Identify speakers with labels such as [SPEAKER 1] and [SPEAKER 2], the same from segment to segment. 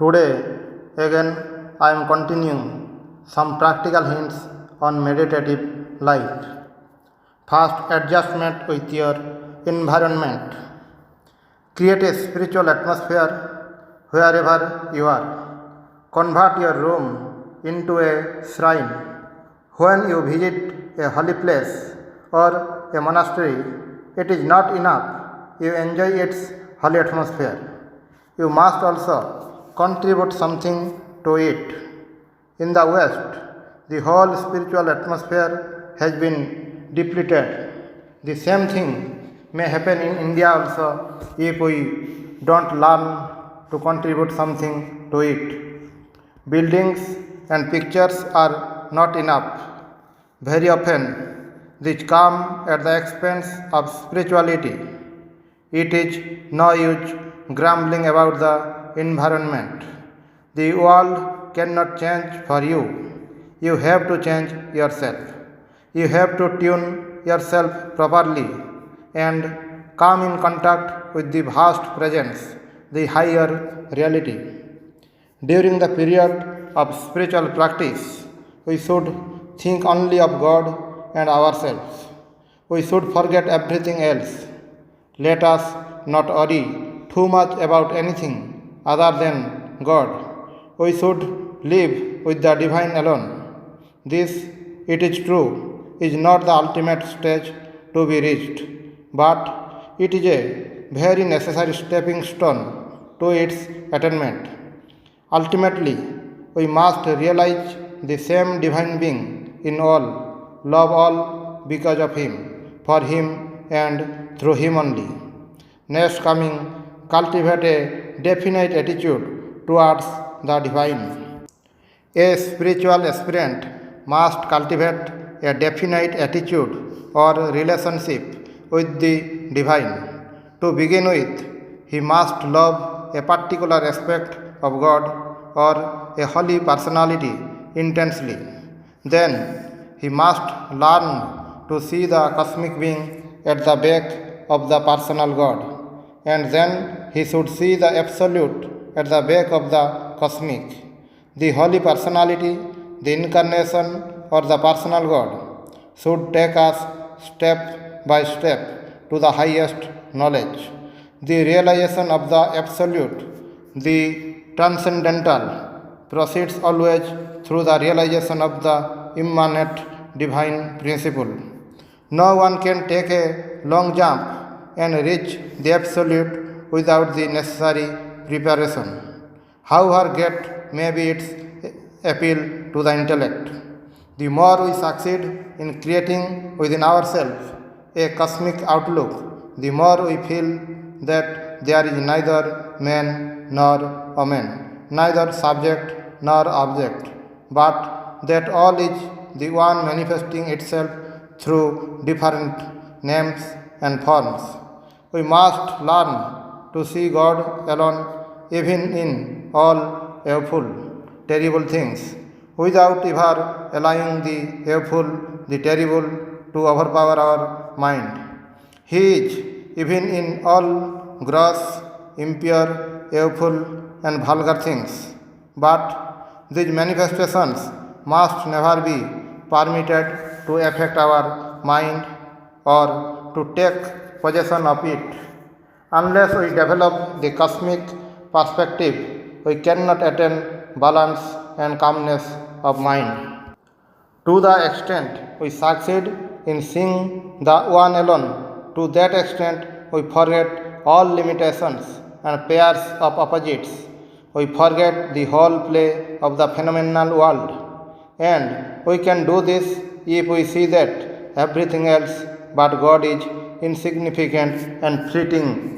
[SPEAKER 1] Today, again, I am continuing some practical hints on meditative life. First, adjustment with your environment. Create a spiritual atmosphere wherever you are. Convert your room into a shrine. When you visit a holy place or a monastery, it is not enough you enjoy its holy atmosphere. You must also contribute something to it. In the West, the whole spiritual atmosphere has been depleted. The same thing may happen in India also if we don't learn to contribute something to it. Buildings and pictures are not enough. Very often, these come at the expense of spirituality. It is no use grumbling about the environment. The world cannot change for you. You have to change yourself. You have to tune yourself properly and come in contact with the vast presence, the higher reality. During the period of spiritual practice, we should think only of God and ourselves. We should forget everything else. Let us not worry too much about anything other than God. We should live with the divine alone. This, it is true, is not the ultimate stage to be reached, but it is a very necessary stepping stone to its attainment. Ultimately, we must realize the same divine being in all, love all because of Him, for Him, and through Him only. Next coming, cultivate a definite attitude towards the divine. A spiritual aspirant must cultivate a definite attitude or relationship with the divine. To begin with, he must love a particular aspect of God or a holy personality intensely. Then he must learn to see the cosmic being at the back of the personal God, and then he should see the absolute at the back of the cosmic. The holy personality, the incarnation, or the personal God should take us step by step to the highest knowledge. The realization of the absolute, the transcendental, proceeds always through the realization of the immanent divine principle. No one can take a long jump and reach the absolute without the necessary preparation, however great may be its appeal to the intellect. The more we succeed in creating within ourselves a cosmic outlook, the more we feel that there is neither man nor woman, neither subject nor object, but that all is the one manifesting itself through different names and forms. We must learn to see God alone even in all awful, terrible things, without ever allowing the awful, the terrible to overpower our mind. He is even in all gross, impure, awful, and vulgar things. But these manifestations must never be permitted to affect our mind or to take possession of it. Unless we develop the cosmic perspective, we cannot attain balance and calmness of mind. To the extent we succeed in seeing the one alone, to that extent we forget all limitations and pairs of opposites. We forget the whole play of the phenomenal world. And we can do this if we see that everything else but God is insignificant and fleeting,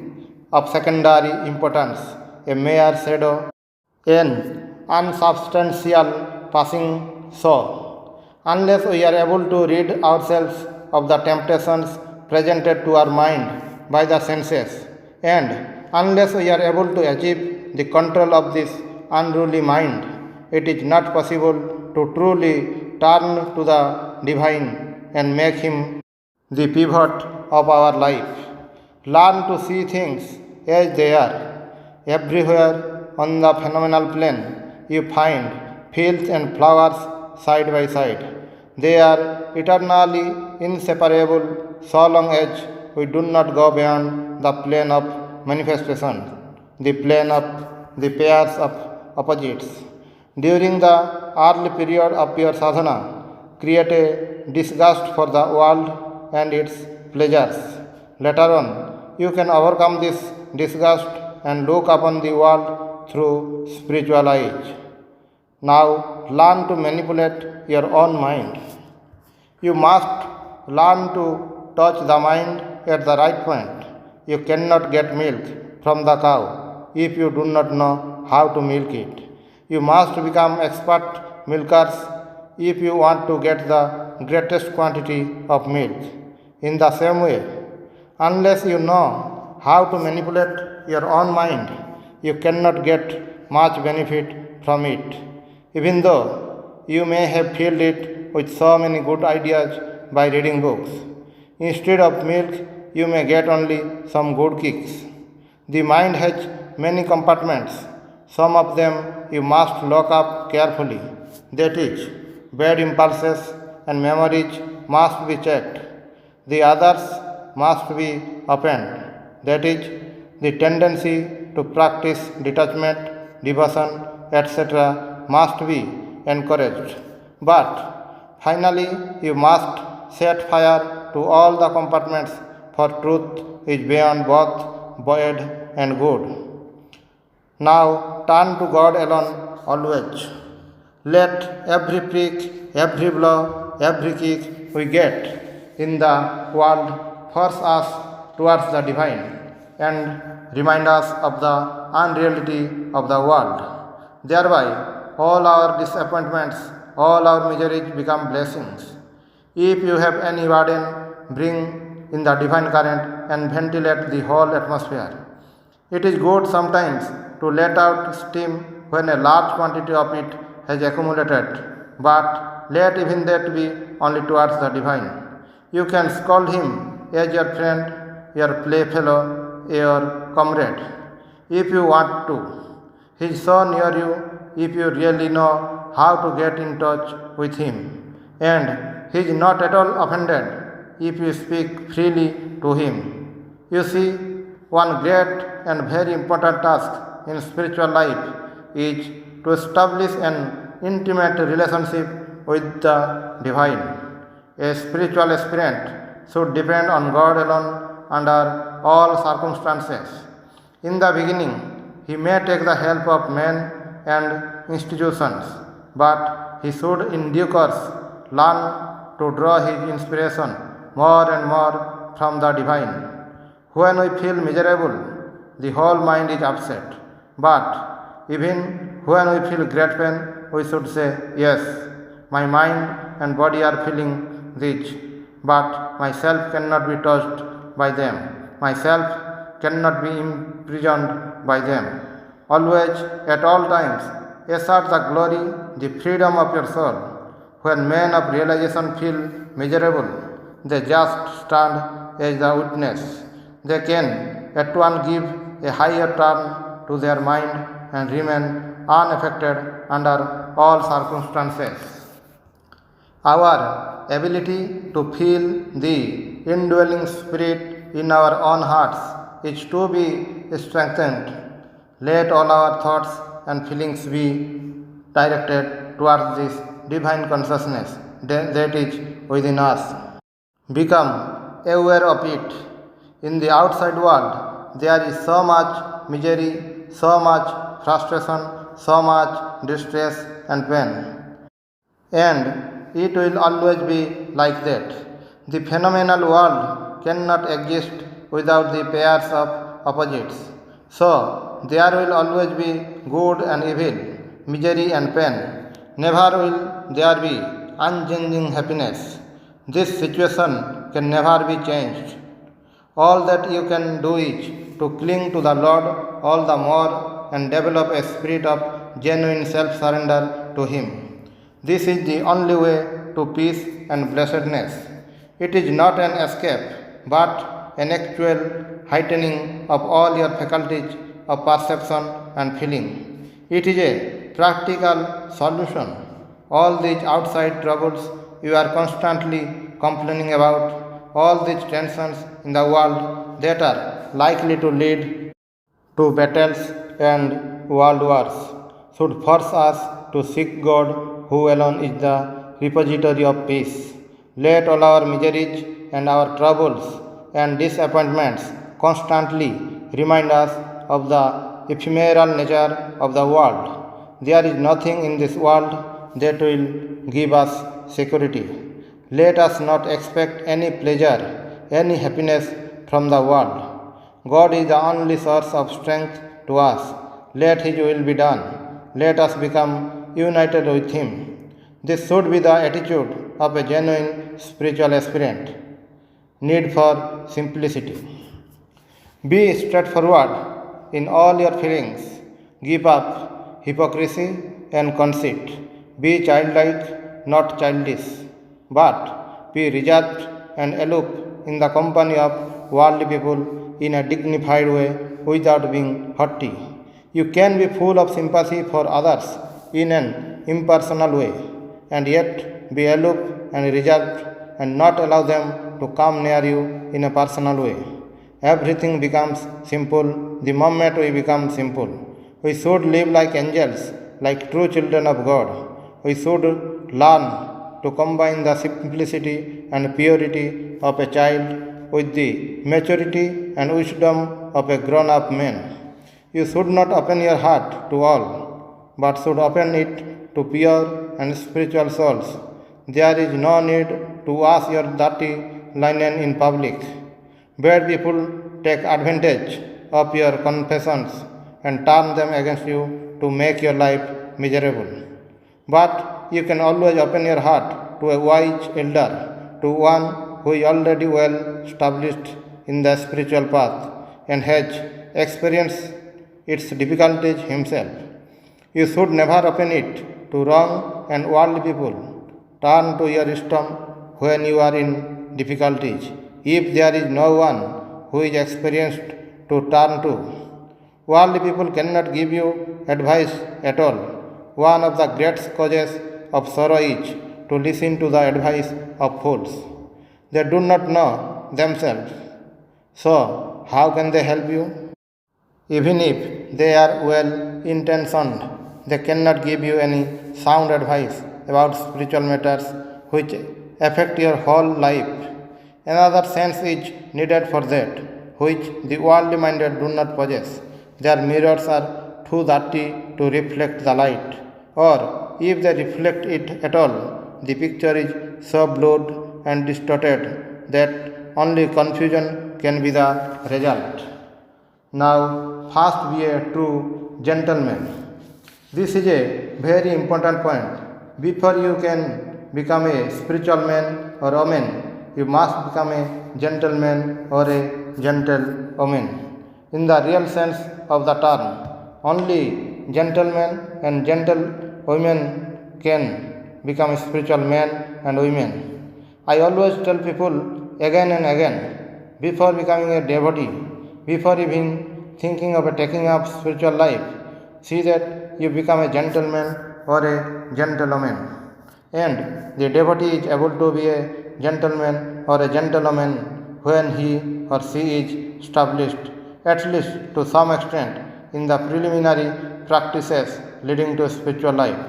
[SPEAKER 1] of secondary importance, a mere shadow, an unsubstantial passing show. Unless we are able to rid ourselves of the temptations presented to our mind by the senses, and unless we are able to achieve the control of this unruly mind, it is not possible to truly turn to the divine and make him the pivot of our life. Learn to see things as they are, everywhere on the phenomenal plane, you find fields and flowers side by side. They are eternally inseparable so long as we do not go beyond the plane of manifestation, the plane of the pairs of opposites. During the early period of your sadhana, create a disgust for the world and its pleasures. Later on, you can overcome this disgust and look upon the world through spiritual eyes. Now, learn to manipulate your own mind. You must learn to touch the mind at the right point. You cannot get milk from the cow if you do not know how to milk it. You must become expert milkers if you want to get the greatest quantity of milk. In the same way, unless you know how to manipulate your own mind, you cannot get much benefit from it. Even though you may have filled it with so many good ideas by reading books, instead of milk, you may get only some good kicks. The mind has many compartments. Some of them you must lock up carefully. That is, bad impulses and memories must be checked. The others must be opened. That is, the tendency to practice detachment, devotion, etc. must be encouraged. But finally, you must set fire to all the compartments, for truth is beyond both bad and good. Now turn to God alone always. Let every prick, every blow, every kick we get in the world force us towards the divine and remind us of the unreality of the world. Thereby, all our disappointments, all our miseries become blessings. If you have any burden, bring in the divine current and ventilate the whole atmosphere. It is good sometimes to let out steam when a large quantity of it has accumulated, but let even that be only towards the divine. You can scold him as your friend, your playfellow, your comrade, if you want to. He is so near you if you really know how to get in touch with him, and he is not at all offended if you speak freely to him. You see, one great and very important task in spiritual life is to establish an intimate relationship with the divine. A spiritual aspirant should depend on God alone under all circumstances. In the beginning, he may take the help of men and institutions, but he should in due course learn to draw his inspiration more and more from the divine. When we feel miserable, the whole mind is upset. But even when we feel great pain, we should say, yes, my mind and body are feeling this, but myself cannot be touched by them. Myself cannot be imprisoned by them. Always, at all times, assert the glory, the freedom of your soul. When men of realization feel miserable, they just stand as the witness. They can at once give a higher turn to their mind and remain unaffected under all circumstances. Our ability to feel the indwelling spirit in our own hearts is to be strengthened. Let all our thoughts and feelings be directed towards this divine consciousness that is within us. Become aware of it. In the outside world, there is so much misery, so much frustration, so much distress and pain. And it will always be like that. The phenomenal world cannot exist without the pairs of opposites. So, there will always be good and evil, misery and pain. Never will there be unchanging happiness. This situation can never be changed. All that you can do is to cling to the Lord all the more and develop a spirit of genuine self-surrender to Him. This is the only way to peace and blessedness. It is not an escape, but an actual heightening of all your faculties of perception and feeling. It is a practical solution. All these outside troubles you are constantly complaining about, all these tensions in the world that are likely to lead to battles and world wars, should force us to seek God, who alone is the repository of peace. Let all our miseries and our troubles and disappointments constantly remind us of the ephemeral nature of the world. There is nothing in this world that will give us security. Let us not expect any pleasure, any happiness from the world. God is the only source of strength to us. Let His will be done. Let us become united with Him. This should be the attitude of a genuine spiritual aspirant. Need for simplicity. Be straightforward in all your feelings. Give up hypocrisy and conceit. Be childlike, not childish, but be reserved and aloof in the company of worldly people in a dignified way without being haughty. You can be full of sympathy for others in an impersonal way, and yet be aloof and reserved and not allow them to come near you in a personal way. Everything becomes simple the moment we become simple. We should live like angels, like true children of God. We should learn to combine the simplicity and purity of a child with the maturity and wisdom of a grown up man. You should not open your heart to all, but should open it to pure and spiritual souls. There is no need to wash your dirty linen in public. Bad people take advantage of your confessions and turn them against you to make your life miserable. But you can always open your heart to a wise elder, to one who is already well established in the spiritual path and has experienced its difficulties himself. You should never open it to wrong and worldly people. Turn to your wisdom when you are in difficulties. If there is no one who is experienced to turn to, worldly people cannot give you advice at all. One of the great causes of sorrow is to listen to the advice of fools. They do not know themselves. So, how can they help you? Even if they are well intentioned, they cannot give you any sound advice about spiritual matters which affect your whole life. Another sense is needed for that, which the worldly minded do not possess. Their mirrors are too dirty to reflect the light, or if they reflect it at all, the picture is so blurred and distorted that only confusion can be the result. Now, first be a true gentleman. This is a very important point. Before you can become a spiritual man or woman, you must become a gentleman or a gentlewoman. In the real sense of the term, only gentlemen and gentlewomen can become spiritual men and women. I always tell people again and again, before becoming a devotee, before even thinking of taking up spiritual life, see that you become a gentleman or a gentlewoman. And the devotee is able to be a gentleman or a gentlewoman when he or she is established, at least to some extent, in the preliminary practices leading to spiritual life.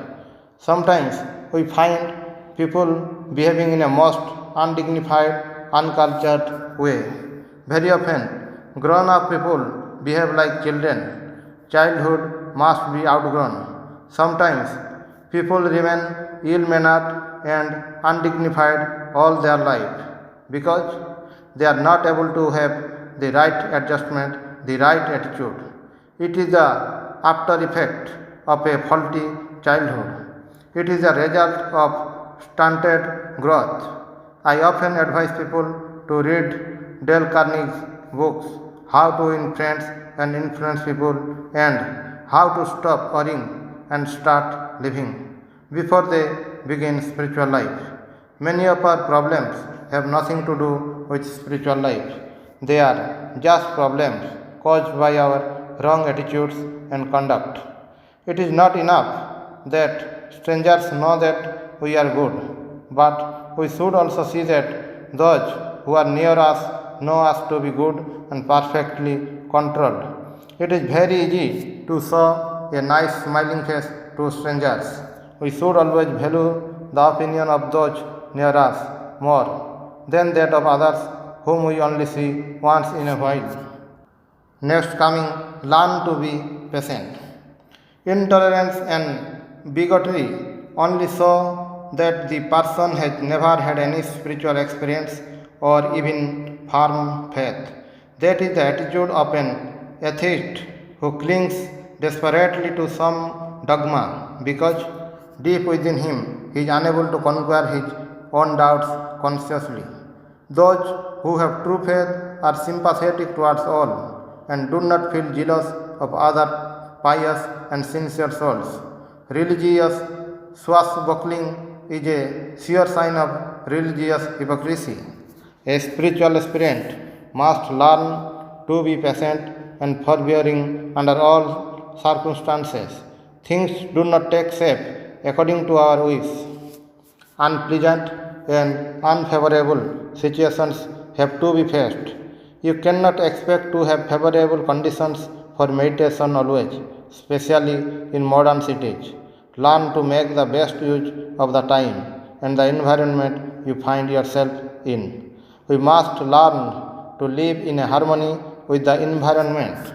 [SPEAKER 1] Sometimes we find people behaving in a most undignified, uncultured way. Very often, grown up people behave like children. Childhood must be outgrown. Sometimes, people remain ill mannered and undignified all their life because they are not able to have the right adjustment, the right attitude. It is the after effect of a faulty childhood. It is a result of stunted growth. I often advise people to read Dale Carnegie's books, How to Win Friends and Influence People, and How to Stop Worrying and Start Living, before they begin spiritual life. Many of our problems have nothing to do with spiritual life. They are just problems caused by our wrong attitudes and conduct. It is not enough that strangers know that we are good, but we should also see that those who are near us know us to be good and perfectly controlled. It is very easy to show a nice smiling face to strangers. We should always value the opinion of those near us more than that of others whom we only see once in a while. Next coming, learn to be patient. Intolerance and bigotry only show that the person has never had any spiritual experience or even firm faith. That is the attitude of an atheist who clings desperately to some dogma because deep within him he is unable to conquer his own doubts consciously. Those who have true faith are sympathetic towards all and do not feel jealous of other pious and sincere souls. Religious swashbuckling is a sure sign of religious hypocrisy. A spiritual aspirant must learn to be patient and forbearing under all circumstances. Things do not take shape according to our wish. Unpleasant and unfavorable situations have to be faced. You cannot expect to have favorable conditions for meditation always, especially in modern cities. Learn to make the best use of the time and the environment you find yourself in. We must learn to live in a harmony with the environment.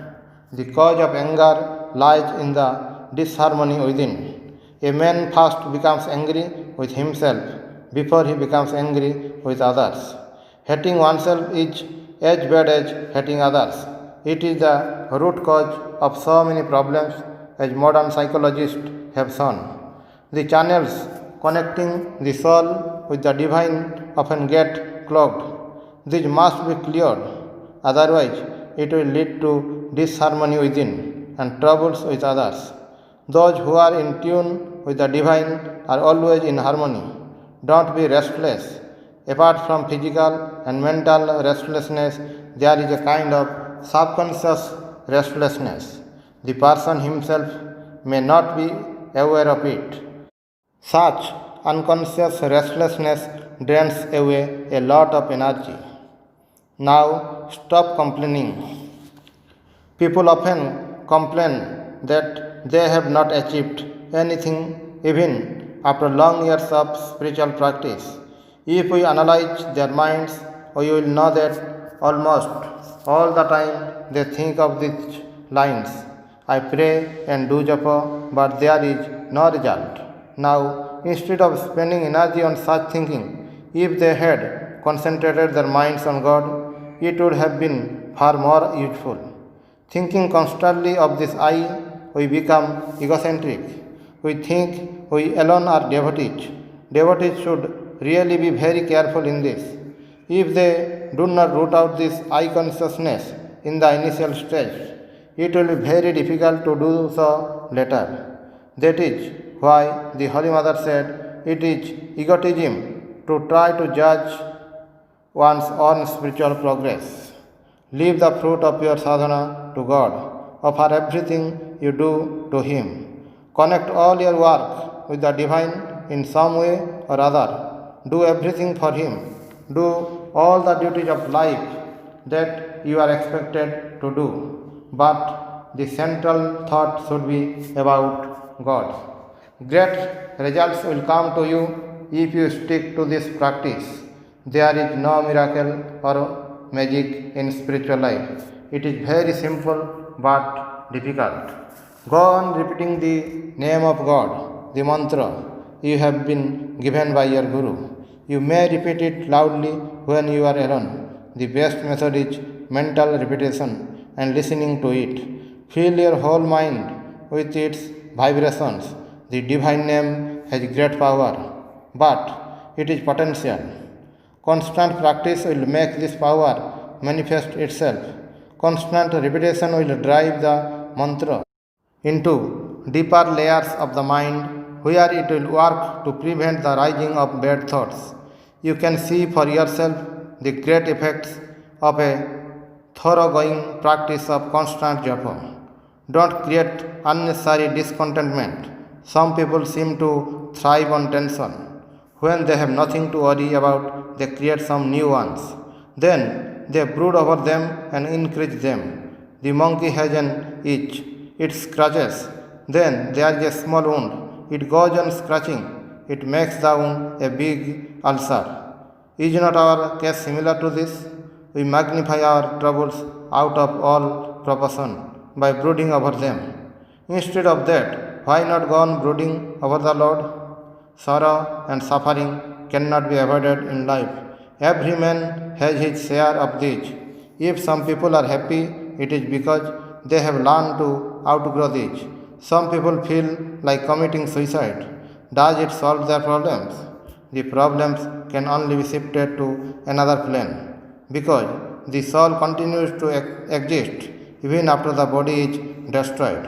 [SPEAKER 1] The cause of anger lies in the disharmony within. A man first becomes angry with himself before he becomes angry with others. Hating oneself is as bad as hating others. It is the root cause of so many problems, as modern psychologists have shown. The channels connecting the soul with the divine often get clogged. These must be cleared, otherwise, it will lead to disharmony within and troubles with others. Those who are in tune with the divine are always in harmony. Don't be restless. Apart from physical and mental restlessness, there is a kind of subconscious restlessness. The person himself may not be aware of it. Such unconscious restlessness drains away a lot of energy. Now stop complaining. People often complain that they have not achieved anything even after long years of spiritual practice. If we analyze their minds, we will know that almost all the time they think of these lines. I pray and do japa, but there is no result. Now, instead of spending energy on such thinking, if they had concentrated their minds on God, it would have been far more useful. Thinking constantly of this I, we become egocentric. We think we alone are devotees. Devotees should really be very careful in this. If they do not root out this I consciousness in the initial stage, it will be very difficult to do so later. That is why the Holy Mother said it is egotism to try to judge one's own spiritual progress. Leave the fruit of your sadhana to God. Offer everything you do to Him. Connect all your work with the Divine in some way or other. Do everything for Him. Do all the duties of life that you are expected to do. But the central thought should be about God. Great results will come to you if you stick to this practice. There is no miracle or magic in spiritual life. It is very simple but difficult. Go on repeating the name of God, the mantra you have been given by your Guru. You may repeat it loudly when you are alone. The best method is mental repetition and listening to it. Fill your whole mind with its vibrations. The divine name has great power, but it is potential. Constant practice will make this power manifest itself. Constant repetition will drive the mantra into deeper layers of the mind where it will work to prevent the rising of bad thoughts. You can see for yourself the great effects of a thoroughgoing practice of constant japa. Don't create unnecessary discontentment. Some people seem to thrive on tension. When they have nothing to worry about, they create some new ones. Then they brood over them and increase them. The monkey has an itch. It scratches. Then there is a small wound. It goes on scratching. It makes the wound a big ulcer. Is not our case similar to this? We magnify our troubles out of all proportion by brooding over them. Instead of that, why not go on brooding over the Lord? Sorrow and suffering cannot be avoided in life. Every man has his share of these. If some people are happy, it is because they have learned to outgrow these. Some people feel like committing suicide. Does it solve their problems? The problems can only be shifted to another plane because the soul continues to exist even after the body is destroyed.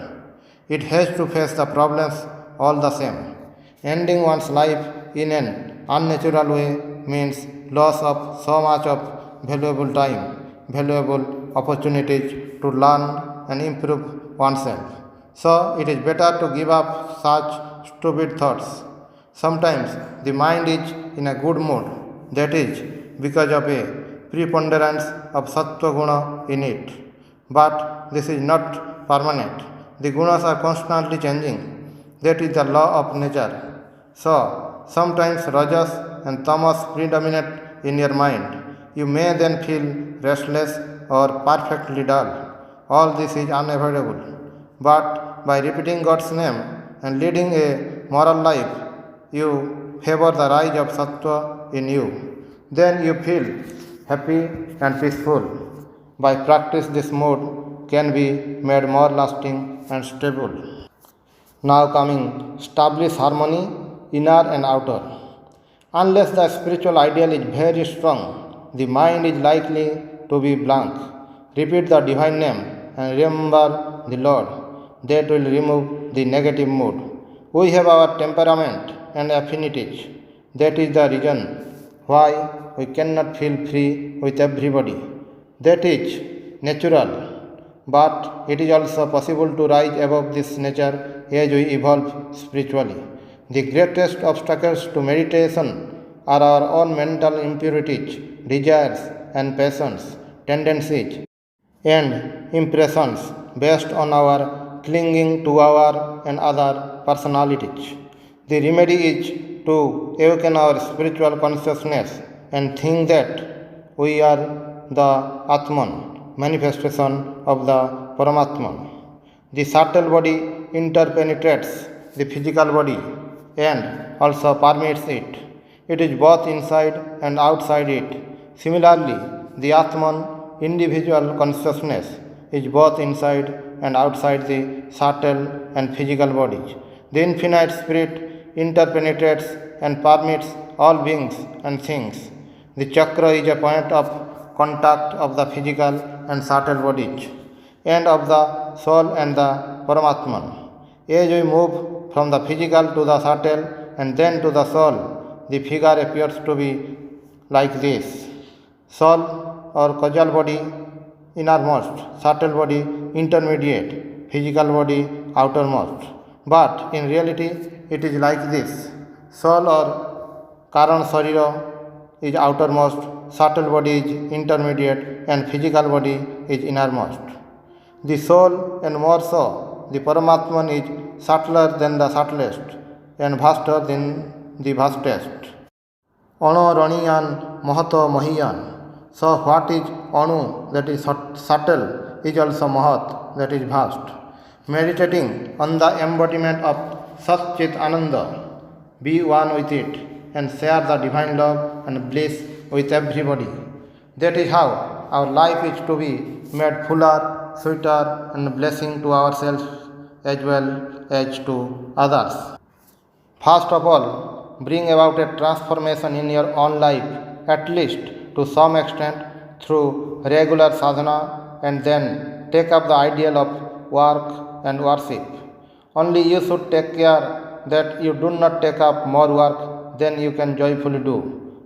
[SPEAKER 1] It has to face the problems all the same. Ending one's life in an unnatural way means loss of so much of valuable time, valuable opportunities to learn and improve oneself. So it is better to give up such stupid thoughts. Sometimes the mind is in a good mood, that is because of a preponderance of sattva guna in it. But this is not permanent. The gunas are constantly changing. That is the law of nature. So, sometimes rajas and tamas predominate in your mind. You may then feel restless or perfectly dull. All this is unavoidable. But by repeating God's name and leading a moral life, you favor the rise of sattva in you. Then you feel happy and peaceful. By practice, this mode can be made more lasting and stable. Now coming, establish harmony, inner and outer. Unless the spiritual ideal is very strong, the mind is likely to be blank. Repeat the divine name and remember the Lord. That will remove the negative mood. We have our temperament and affinities. That is the reason why we cannot feel free with everybody. That is natural. But it is also possible to rise above this nature as we evolve spiritually. The greatest obstacles to meditation are our own mental impurities, desires and passions, tendencies, and impressions based on our clinging to our and other personalities. The remedy is to awaken our spiritual consciousness and think that we are the Atman, manifestation of the Paramatman. The subtle body interpenetrates the physical body and also permeates it. It is both inside and outside it. Similarly, the Atman, individual consciousness, is both inside and outside the subtle and physical bodies. The infinite spirit interpenetrates and permeates all beings and things. The chakra is a point of contact of the physical and subtle bodies, and of the soul and the Paramatman. As we move from the physical to the subtle and then to the soul, the figure appears to be like this: soul or causal body innermost, subtle body intermediate, physical body outermost. But in reality, it is like this: soul or Karan Sarira is outermost, subtle body is intermediate, and physical body is innermost. The soul, and more so, the Paramatman, is subtler than the subtlest, and vaster than the vastest. Ano Raniyan Mahato Mahiyan. So what is Anu, that is subtle, is also Mahat, that is vast. Meditating on the embodiment of Satchit Ananda, be one with it and share the divine love and bliss with everybody. That is how our life is to be made fuller, sweeter, and blessing to ourselves as well as to others. First of all, bring about a transformation in your own life, at least to some extent through regular sadhana, and then take up the ideal of work and worship. Only you should take care that you do not take up more work than you can joyfully do.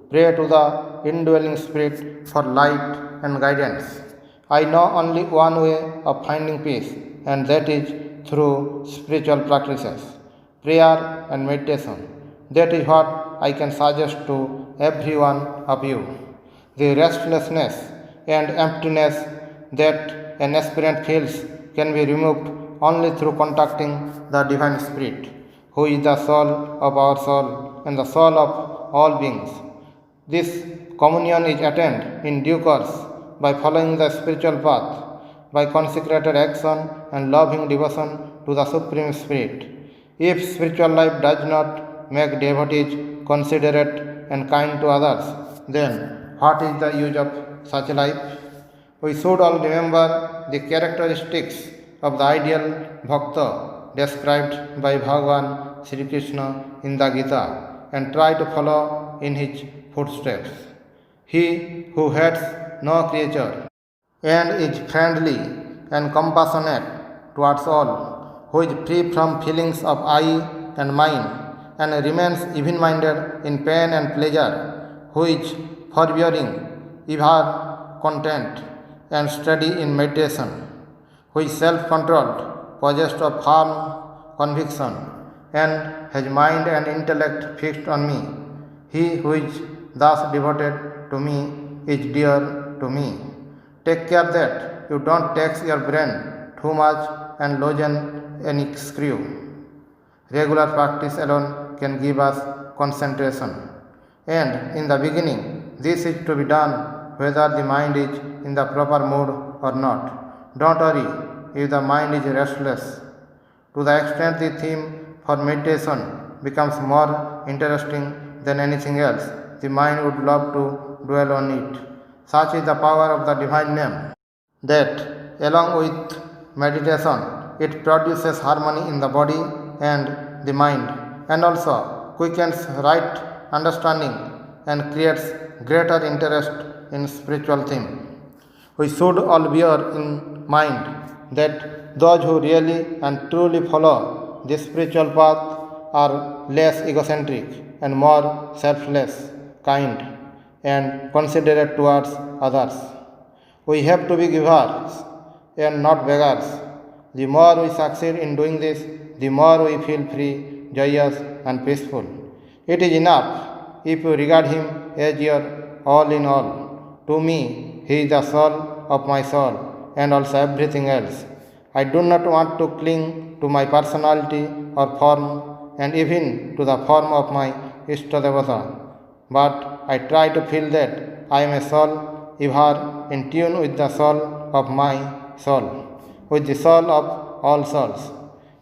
[SPEAKER 1] Pray to the indwelling spirit for light and guidance. I know only one way of finding peace, and that is through spiritual practices, prayer and meditation. That is what I can suggest to every one of you. The restlessness and emptiness that an aspirant feels can be removed only through contacting the Divine Spirit, who is the soul of our soul and the soul of all beings. This communion is attained in due course by following the spiritual path, by consecrated action and loving devotion to the Supreme Spirit. If spiritual life does not make devotees considerate and kind to others, then what is the use of such life? We should all remember the characteristics of the ideal Bhakta described by Bhagavan Sri Krishna in the Gita and try to follow in his footsteps. He who hates no creature and is friendly and compassionate towards all, who is free from feelings of I and mine and remains even-minded in pain and pleasure, who is forbearing, ever content and steady in meditation, who is self-controlled, possessed of firm conviction, and has mind and intellect fixed on me. He who is thus devoted to me is dear to me. Take care that you don't tax your brain too much and loosen any screw. Regular practice alone can give us concentration. And in the beginning, this is to be done whether the mind is in the proper mood or not. Don't worry if the mind is restless. To the extent the theme for meditation becomes more interesting than anything else, the mind would love to dwell on it. Such is the power of the divine name, that along with meditation, it produces harmony in the body and the mind, and also quickens right understanding and creates greater interest in spiritual things. We should all bear in mind that those who really and truly follow this spiritual path are less egocentric and more selfless, kind, and considerate towards others. We have to be givers and not beggars. The more we succeed in doing this, the more we feel free, joyous, and peaceful. It is enough if you regard him as your all in all. To me, he is the soul of my soul and also everything else. I do not want to cling to my personality or form and even to the form of my Ishtadevata, but I try to feel that I am a soul ever in tune with the soul of my soul, with the soul of all souls.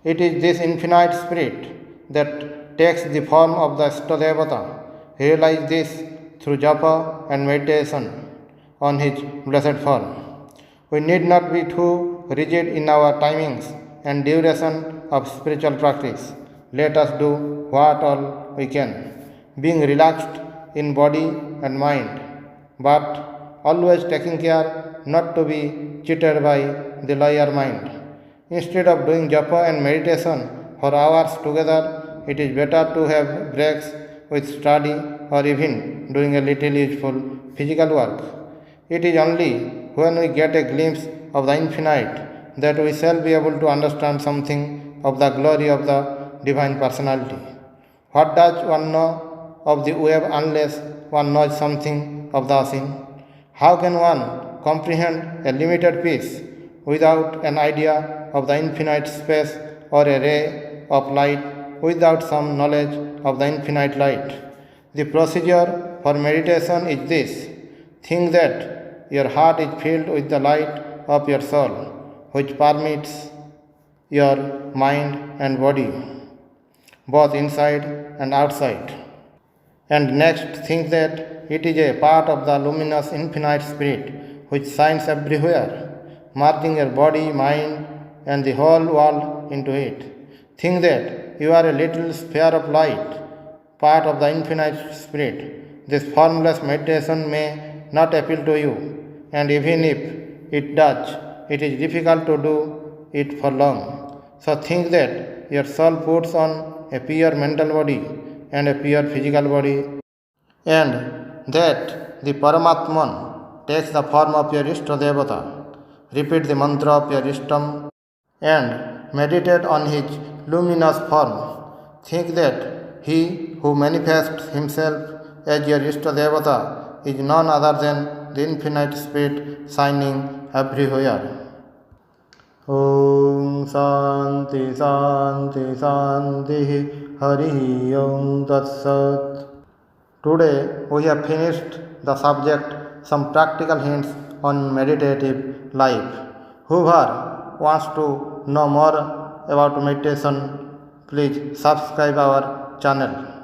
[SPEAKER 1] It is this infinite spirit that takes the form of the Ishtadevata. Realize this through japa and meditation on his blessed form. We need not be too rigid in our timings and duration of spiritual practice. Let us do what all we can, being relaxed in body and mind, but always taking care not to be cheated by the liar mind. Instead of doing japa and meditation for hours together, it is better to have breaks with study or even doing a little useful physical work. It is only when we get a glimpse of the infinite that we shall be able to understand something of the glory of the Divine Personality. What does one know of the web unless one knows something of the ocean? How can one comprehend a limited piece without an idea of the infinite space, or a ray of light without some knowledge of the infinite light? The procedure for meditation is this. Think that your heart is filled with the light of your soul, which permeates your mind and body, both inside and outside. And next, think that it is a part of the luminous infinite spirit which shines everywhere, merging your body, mind, and the whole world into it. Think that you are a little sphere of light, part of the infinite spirit. This formless meditation may not appeal to you, and even if it does, it is difficult to do it for long. So think that your soul puts on a pure mental body and a pure physical body, and that the Paramatman takes the form of your Ishtadevata. Repeat the mantra of your Ishtam and meditate on his luminous form. Think that he who manifests himself as your Ishtadevata is none other than the infinite spirit shining everywhere. Om Shanti Shanti Shanti Hari Om Tat Sat. Today we have finished the subject Some Practical Hints on Meditative Life. Whoever wants to know more about meditation, please subscribe our channel.